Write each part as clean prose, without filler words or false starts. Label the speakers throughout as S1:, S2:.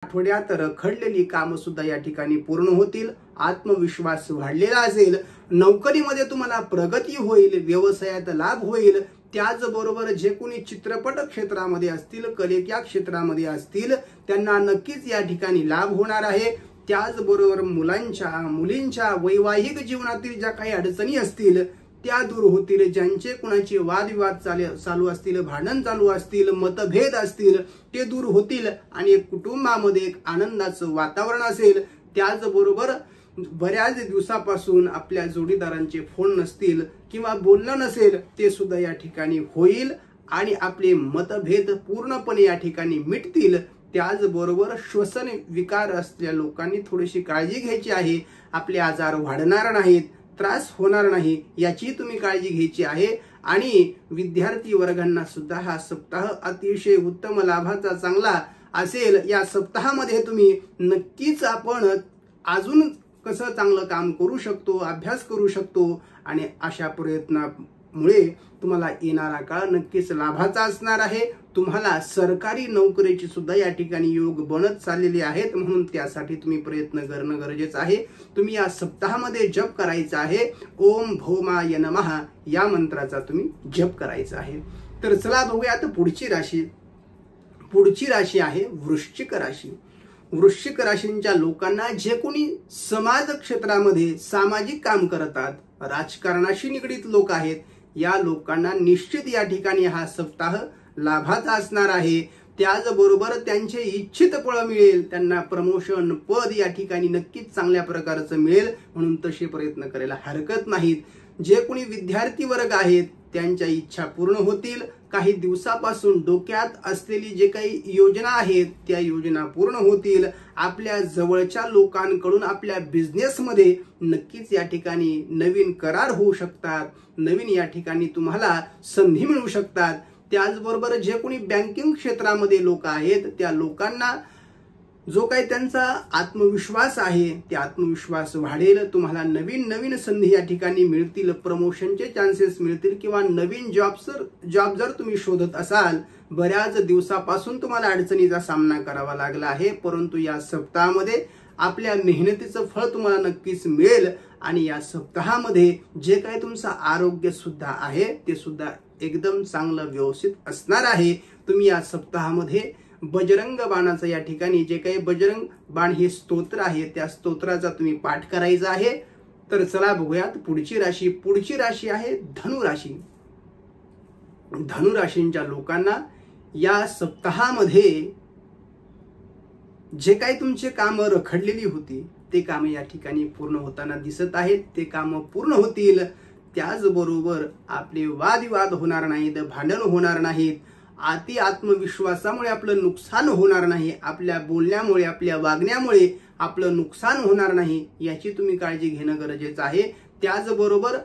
S1: आठवड्यात रखडलेली काम सुद्धा या ठिकाणी पूर्ण होतील। आत्मविश्वास वाढलेला असेल, नोकरीमध्ये तुम्हाला प्रगती होईल, व्यवसायात लाभ होईल। त्याचबरोबर जे कोणी चित्रपट क्षेत्रामध्ये असतील, कलेच्या क्षेत्रामध्ये असतील, त्यांना नक्कीच या ठिकाणी लाभ होणार आहे। त्याचबरोबर मुलींच्या वैवाहिक जीवनातील ज्या काही अडचणी असतील त्या दूर होतील। ज्यांचे कुणाचे वादविवाद चालू असतील, भांडण चालू असतील, मतभेद असतील, ते दूर होतील आणि कुटुंबामध्ये एक आनंदाचं वातावरण असेल। त्याचबरोबर बऱ्याच दिवसापासून आपल्या जोडीदारांचे फोन नसतील किंवा बोलणं नसेल, ते सुद्धा या ठिकाणी होईल आणि आपले मतभेद पूर्णपणे या ठिकाणी मिटतील। त्याचबरोबर श्वसन विकार असलेल्या लोकांनी थोडीशी काळजी घ्यायची आहे। आपले आजार वाढणार नाहीत, त्रास होणार नाही, याची तुम्ही काळजी घ्यायची आहे। आणि विद्यार्थी वर्गांना सुद्धा हा सप्ताह अतिशय उत्तम लाभाचा चांगला असेल। या सप्ताहामध्ये तुम्ही नक्कीच आपण अजून कसं चांगलं काम करू शकतो, अभ्यास करू शकतो आणि अशा प्रयत्नामुळे तुम्हाला येणारा काळ नक्कीच लाभाचा असणार आहे। तुम्हाला सरकारी नोकरीची सुद्धा या ठिकाणी योग बनत चाललेले आहेत, म्हणून त्यासाठी तुम्ही प्रयत्न करणं गरजेचं आहे। तुम्ही या सप्ताहामध्ये जप करायचा आहे, ओम भौमाय नमः या मंत्राचा तुम्ही जप करायचा आहे। तर चला बघूयात पुढची राशी। पुढची राशी आहे वृश्चिक राशी। वृश्चिक राशींच्या लोकांना जे कोणी समाज क्षेत्रामध्ये सामाजिक काम करतात, राजकारणाशी निगडित लोक आहेत, या लोकांना निश्चित या ठिकाणी हा सप्ताह लाभाचा असणार आहे। त्याचबरोबर त्यांचे इच्छित फळ मिळेल, त्यांना प्रमोशन पद या ठिकाणी नक्कीच चांगल्या प्रकारचं मिळेल, म्हणून तसे प्रयत्न करायला हरकत नाहीत। जे कोणी विद्यार्थी वर्ग आहेत त्यांच्या इच्छा पूर्ण होतील। काही दिवसापासून डोक्यात असलेली जे काही योजना आहेत त्या योजना पूर्ण होतील। आपल्या जवळच्या लोकांकडून आपल्या बिझनेसमध्ये नक्कीच या ठिकाणी नवीन करार होऊ शकतात, नवीन या ठिकाणी तुम्हाला संधी मिळू शकतात। त्याचबरोबर जे कोणी बँकिंग क्षेत्रामध्ये लोक आहेत त्या लोकांना जो काही त्यांचा आत्मविश्वास आहे ते आत्मविश्वास वाढेल। तुम्हाला नवीन संधी या ठिकाणी मिळतील, प्रमोशनचे चान्सेस मिळतील किंवा नवीन जॉब जर तुम्ही शोधत असाल, बऱ्याच दिवसापासून तुम्हाला अडचणीचा सामना करावा लागला आहे, परंतु या सप्ताहामध्ये आपल्या मेहनतीचं फळ तुम्हाला नक्कीच मिळेल। आणि या सप्ताहामध्ये जे काही तुमचं आरोग्य सुद्धा आहे ते सुद्धा एकदम चांगलं व्यवस्थित असणार आहे। तुम्ही या सप्ताहामध्ये बजरंग बाणाचा या ठिकाणी जे काही बजरंग बाण हे स्तोत्र आहे त्या स्तोत्राचा तुम्ही पाठ करायचा आहे। तर चला बघूयात पुढची राशी। पुढची राशी आहे धनु राशी। धनु राशींच्या लोकांना या सप्ताहामध्ये जे काही तुमचे काम रखडलेली होती ते काम या ठिकाणी पूर्ण होताना दिसत आहेत, ते काम पूर्ण होतील। त्याचबरोबर आपले वादविवाद होणार नाहीत, भांडण होणार नाहीत, अति आत्मविश्वासामुळे आपलं नुकसान होणार नाही, आपल्या बोलण्यामुळे आपल्या वागण्यामुळे आपलं नुकसान होणार नाही, याची तुम्ही काळजी घेणं गरजेचं आहे। त्याचबरोबर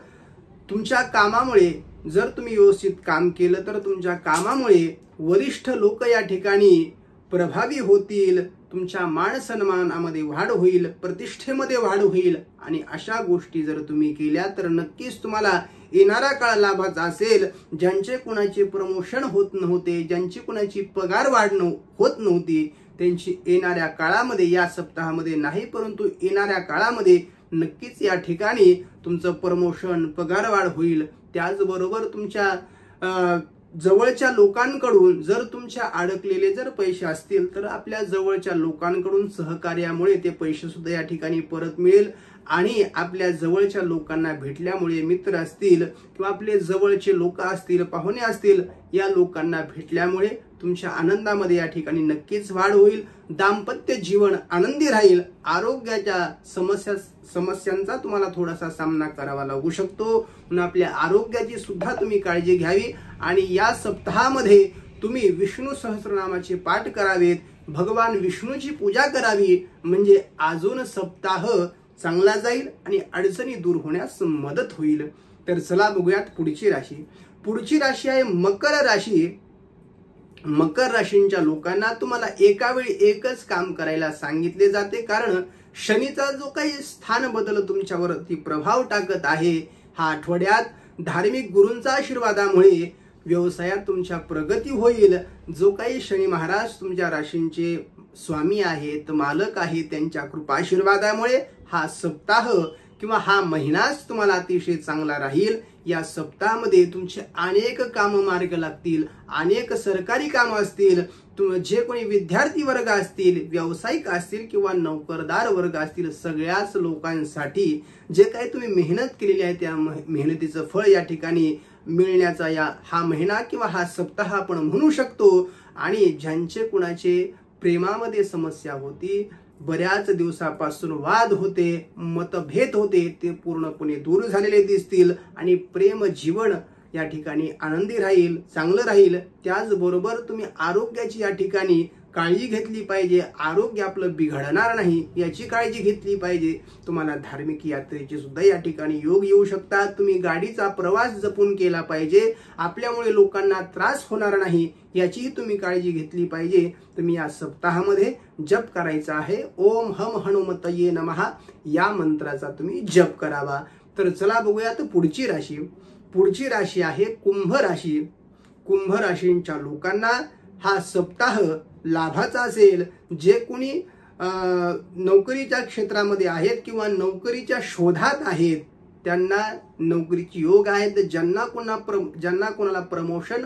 S1: तुमच्या कामामुळे जर तुम्ही व्यवस्थित काम केलं तर तुमच्या कामामुळे वरिष्ठ लोक या ठिकाणी प्रभावी होतील, तुमच्या मान सन्मानामध्ये वाढ होईल, प्रतिष्ठेमध्ये वाढ होईल। आणि अशा गोष्टी जर तुम्ही केल्या तर नक्कीच तुम्हाला येणारा काळ लाभाचा असेल। ज्यांचे कुणाचे प्रमोशन होत नव्हते, ज्यांची कुणाची पगार वाढ होत नव्हती, त्यांची येणाऱ्या काळामध्ये, या सप्ताहामध्ये नाही परंतु येणाऱ्या काळामध्ये नक्कीच या ठिकाणी तुमचं प्रमोशन, पगार वाढ होईल। त्याचबरोबर तुमच्या जवळच्या लोकांकडून जर तुमच्या अडकलेले जर पैसे असतील तर आपल्या जवळच्या लोकांकडून सहकार्यामुळे ते पैसे सुद्धा या ठिकाणी परत मिळेल। आणि आपल्या जवळच्या लोकांना भेटल्यामुळे, मित्र असतील किंवा आपले जवळचे लोक असतील, पाहुणे असतील, या लोकांना भेटल्यामुळे तुमच्या आनंदामध्ये या ठिकाणी नक्कीच वाढ होईल। दाम्पत्य जीवन आनंदी राहील। आरोग्याच्या समस्यांचा तुम्हाला थोडासा सामना करावा लागू शकतो, म्हणून आपल्या आरोग्याची सुद्धा तुम्ही काळजी घ्यावी। आणि या सप्ताहामध्ये तुम्ही विष्णू सहस्रनामाचे पाठ करावेत, भगवान विष्णूची पूजा करावी, म्हणजे अजून सप्ताह चांगला जाईल आणि अडचणी दूर होण्यास मदत होईल। तर चला बघूयात पुढची राशी। पुढची राशी आहे मकर राशी। मकर राशींच्या लोकांना तुम्हाला एका वेळी एकच काम करायला सांगितले जाते, कारण शनीचा जो काही स्थान बदल तुमच्यावरती प्रभाव टाकत आहे, हा आठवड्यात धार्मिक गुरूंच्या आशीर्वादामुळे व्यवसायात तुमच्या प्रगती होईल। जो काही शनी महाराज तुमच्या राशींचे स्वामी आहेत, मालक आहेत, त्यांच्या कृपा आशीर्वादामुळे हा सप्ताह किंवा हा महिनाच तुम्हाला अतिशय चांगला राहील। या सप्ताहामध्ये तुमचे अनेक काम मार्ग लागतील, अनेक सरकारी कामं असतील, जे कोणी विद्यार्थी वर्ग असतील, व्यावसायिक असतील किंवा नोकरदार वर्ग असतील, सगळ्याच लोकांसाठी जे काही तुम्ही मेहनत केलेली आहे त्या मेहनतीचं फळ या ठिकाणी मिळण्याचा हा महिना किंवा हा सप्ताह आपण म्हणू शकतो। आणि ज्यांचे कुणाचे प्रेमामध्ये समस्या होती, बऱ्याच दिवसापासून वाद होते, मतभेद होते, ते पूर्णपणे दूर झालेले दिसतील आणि प्रेम जीवन या ठिकाणी आनंदी राहील, चांगलं राहील। त्याचबरोबर तुम्ही आरोग्याची या ठिकाणी काळजी घेतली पाहिजे, आरोग्य आपलं बिघडणार नाही याची काळजी घेतली पाहिजे। तुम्हाला धार्मिक यात्रेची सुद्धा या ठिकाणी योग येऊ शकतात। तुम्ही गाडीचा प्रवास जपून केला पाहिजे, आपल्यामुळे लोकांना त्रास होणार नाही याचीही तुम्ही काळजी घेतली पाहिजे। तुम्ही या सप्ताहामध्ये जप करायचा आहे, ओम हम हनुमतये नमः या मंत्राचा तुम्ही जप करावा। तर चला बघूयात पुढची राशी। पुढची राशी आहे कुंभ राशी। कुंभ राशींच्या लोकांना हा सप्ताह लाभाचा असेल। जे कोणी नोकरीच्या क्षेत्रामध्ये आहेत किंवा नोकरीच्या शोधात आहेत त्यांना नोकरीची योग आहेत। ज्यांना कोणाला प्रमोशन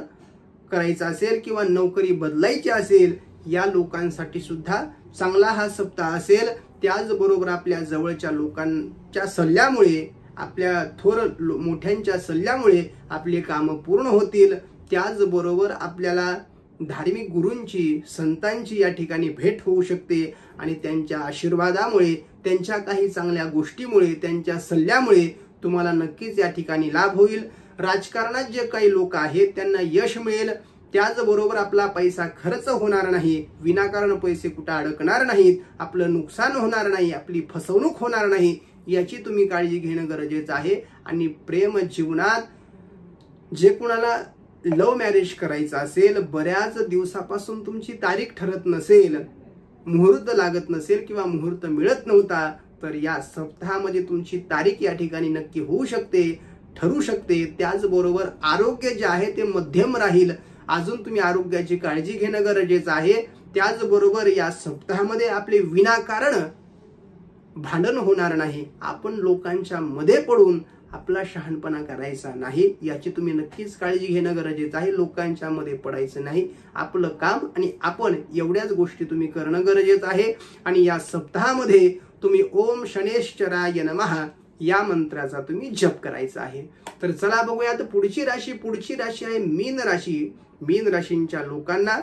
S1: करायचं असेल किंवा नोकरी बदलायची असेल या लोकांसाठी सुद्धा चांगला हा सप्ताह असेल। त्याचबरोबर आपल्या जवळच्या लोकांच्या सल्ल्यामुळे, आपल्या थोर मोठ्यांच्या सल्ल्यामुळे आपले काम पूर्ण होतील। त्याचबरोबर आपल्याला धार्मिक गुरूंची, संतांची या ठिकाणी भेट होऊ शकते आणि त्यांच्या आशीर्वादामुळे, त्यांच्या काही चांगल्या गोष्टीमुळे, त्यांच्या सल्ल्यामुळे तुम्हाला नक्कीच या ठिकाणी लाभ होईल। राजकारणात जे काही लोक आहेत त्यांना यश मिळेल। त्याचबरोबर आपला पैसा खर्च होणार नाही, विनाकारण पैसे कुठे अडकणार नाहीत, आपलं नुकसान होणार नाही, आपली फसवणूक होणार नाही याची तुम्ही काळजी घेणं गरजेचं आहे। आणि प्रेम जीवनात जे कुणाला लव्ह मॅरेज करायचं असेल, बऱ्याच दिवसापासून तुमची तारीख ठरत नसेल, मुहूर्त लागत नसेल किंवा मुहूर्त मिळत नव्हता, तर या सप्ताहामध्ये तुमची तारीख या ठिकाणी नक्की होऊ शकते, ठरू शकते। त्याचबरोबर आरोग्य जे आहे ते मध्यम राहील, अजून तुम्ही आरोग्याची काळजी घेणं गरजेचं आहे। त्याचबरोबर या सप्ताहामध्ये आपले विनाकारण भांडण होणार नाही, आपण लोकांच्या मध्ये पडून आपला शहाणपणा करायचा नाही याची तुम्ही नक्कीच काळजी घेणं गरजेचं आहे। लोकांच्या मध्ये पडायचं नाही, आपलं काम आणि आपण एवढ्याच गोष्टी तुम्ही करणं गरजेचं आहे। आणि या सप्ताहामध्ये तुम्ही ओम शनेश्चराय नमः या मंत्राचा तुम्ही जप करायचा आहे। तर चला बघूयात पुढची राशी। पुढची राशी आहे मीन राशी। मीन राशींच्या लोकांना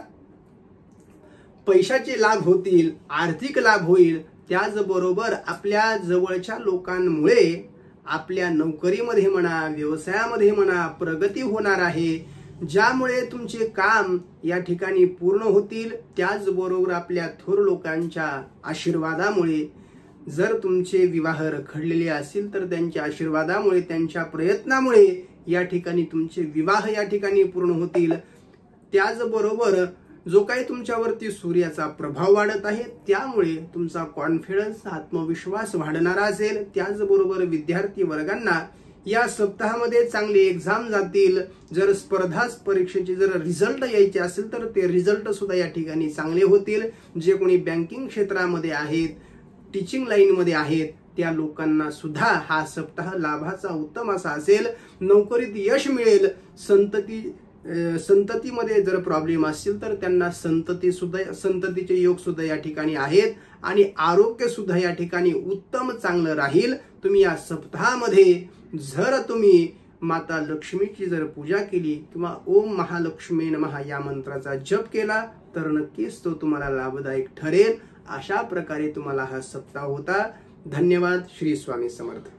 S1: पैशाचे लाभ होतील, आर्थिक लाभ होईल। त्याचबरोबर आपल्या जवळच्या लोकांमुळे आपल्या नोकरीमध्ये म्हणा, व्यवसायामध्ये म्हणा प्रगती होणार आहे, ज्यामुळे तुमचे काम या ठिकाणी पूर्ण होतील। त्याचबरोबर आपल्या थोर लोकांच्या आशीर्वादामुळे, जर तुमचे विवाह रखडलेले असतील तर त्यांच्या आशीर्वादामुळे, त्यांच्या प्रयत्नामुळे या ठिकाणी तुमचे विवाह या ठिकाणी पूर्ण होतील। त्याचबरोबर जो काही तुमच्यावरती सूर्याचा प्रभाव वाढत आहे त्यामुळे तुमचा कॉन्फिडन्स, आत्मविश्वास वाढणारा असेल। त्याचबरोबर विद्यार्थी वर्गांना या सप्ताहामध्ये चांगले एक्झाम जातील। जर स्पर्धा परीक्षेचे जर रिझल्ट यायचे असेल तर ते रिझल्ट सुद्धा या ठिकाणी चांगले होतील। जे कोणी बँकिंग क्षेत्रामध्ये आहेत, टीचिंग लाईन मध्ये आहेत त्या लोकांना सुद्धा हा सप्ताह लाभाचा उत्तम असा असेल। नोकरीत यश मिळेल। संततीमध्ये जर प्रॉब्लेम असतील तर त्यांना संततीचे योग सुद्धा या ठिकाणी आहेत आणि आरोग्य सुद्धा या ठिकाणी उत्तम चांगलं राहील। तुम्ही या सप्ताहामध्ये जर तुम्ही माता लक्ष्मीची जर पूजा केली किंवा ओम महालक्ष्मी नमः या मंत्राचा जप केला तर नक्कीच तो तुम्हाला लाभदायक ठरेल। अशा प्रकारे तुम्हाला हा सप्ताह होता। धन्यवाद। श्री स्वामी समर्थ।